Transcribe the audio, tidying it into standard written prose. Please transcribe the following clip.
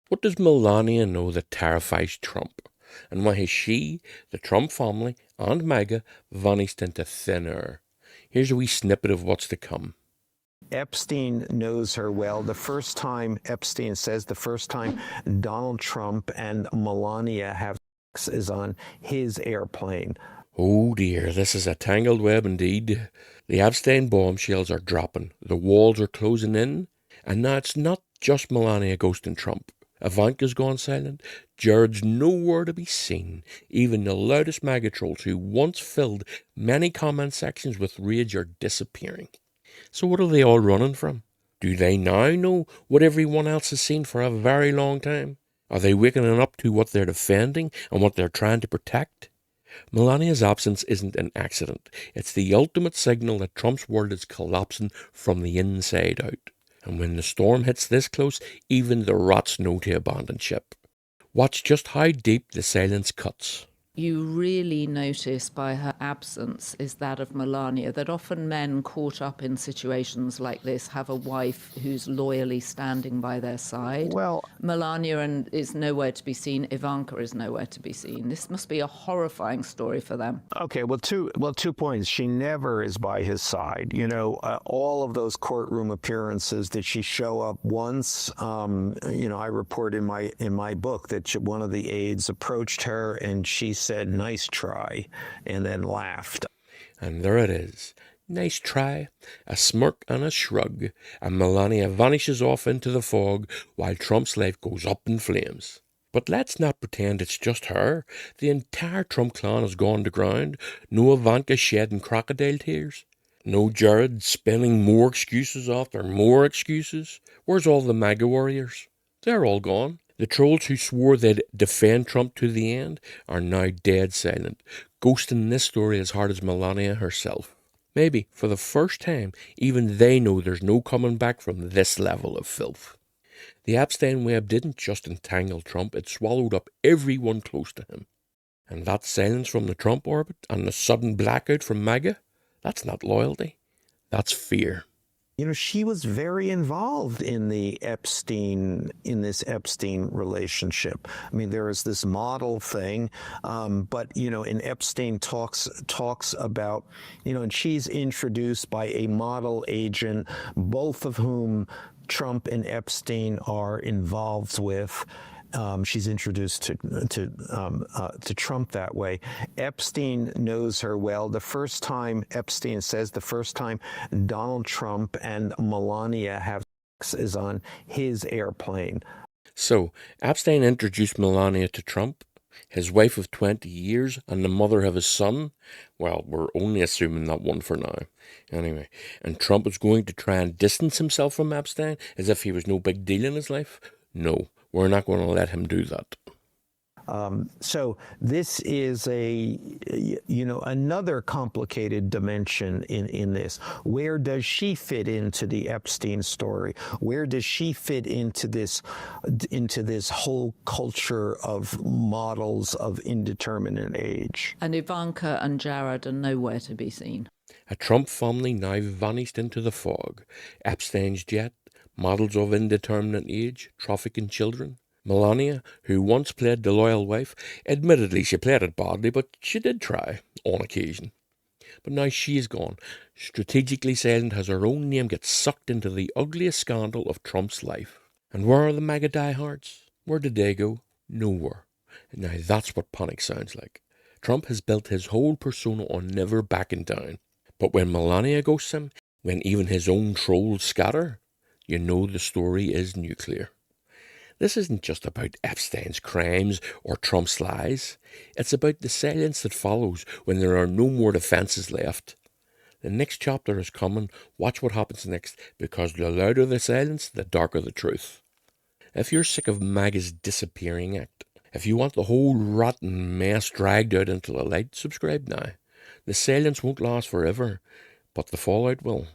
What does Melania know that terrifies Trump? And why has she, the Trump family, and MAGA vanished into thin air? Here's a wee snippet of what's to come. Epstein knows her well. Epstein says the first time Donald Trump and Melania have sex is on his airplane. Oh dear, this is a tangled web indeed. The Epstein bombshells are dropping, the walls are closing in, and now it's not just Melania ghosting Trump. Ivanka's gone silent, Jared's nowhere to be seen. Even the loudest MAGA trolls who once filled many comment sections with rage are disappearing. So what are they all running from? Do they now know what everyone else has seen for a very long time? Are they waking up to what they're defending and what they're trying to protect? Melania's absence isn't an accident. It's the ultimate signal that Trump's world is collapsing from the inside out. And when the storm hits this close, even the rats know to abandon ship. Watch just how deep the silence cuts. You really notice by her absence is that of Melania, that often men caught up in situations like this have a wife who's loyally standing by their side. Well, Melania is nowhere to be seen. Ivanka is nowhere to be seen. This must be a horrifying story for them. okay, two points. She never is by his side. All of those courtroom appearances, did she show up once? I report in my book that one of the aides approached her and she said, "Nice try," and then laughed. And there it is. Nice try, a smirk and a shrug, and Melania vanishes off into the fog while Trump's life goes up in flames. But let's not pretend it's just her. The entire Trump clan has gone to ground. No Ivanka shedding crocodile tears. No Jared spinning more excuses after more excuses. Where's all the MAGA warriors? They're all gone. The trolls who swore they'd defend Trump to the end are now dead silent, ghosting this story as hard as Melania herself. Maybe, for the first time, even they know there's no coming back from this level of filth. The Epstein web didn't just entangle Trump, it swallowed up everyone close to him. And that silence from the Trump orbit and the sudden blackout from MAGA, that's not loyalty, that's fear. She was very involved in this Epstein relationship. I mean, there is this model thing, but and Epstein talks about, and she's introduced by a model agent, both of whom Trump and Epstein are involved with. She's introduced to Trump that way. Epstein knows her well. Epstein says the first time Donald Trump and Melania have sex is on his airplane. So, Epstein introduced Melania to Trump, his wife of 20 years and the mother of his son. Well, we're only assuming that one for now. Anyway, and Trump is going to try and distance himself from Epstein as if he was no big deal in his life? No. We're not going to let him do that. So this is another complicated dimension in this. Where does she fit into the Epstein story? Where does she fit into this whole culture of models of indeterminate age? And Ivanka and Jared are nowhere to be seen. A Trump family now vanished into the fog. Epstein's jet, models of indeterminate age, trafficking children. Melania, who once played the loyal wife, admittedly she played it badly, but she did try, on occasion. But now she's gone. Strategically silent as her own name gets sucked into the ugliest scandal of Trump's life. And where are the MAGA diehards? Where did they go? Nowhere. And now that's what panic sounds like. Trump has built his whole persona on never backing down. But when Melania ghosts him, when even his own trolls scatter, you know the story is nuclear. This isn't just about Epstein's crimes or Trump's lies. It's about the silence that follows when there are no more defences left. The next chapter is coming. Watch what happens next, because the louder the silence, the darker the truth. If you're sick of MAGA's disappearing act, if you want the whole rotten mess dragged out into the light, subscribe now. The silence won't last forever, but the fallout will.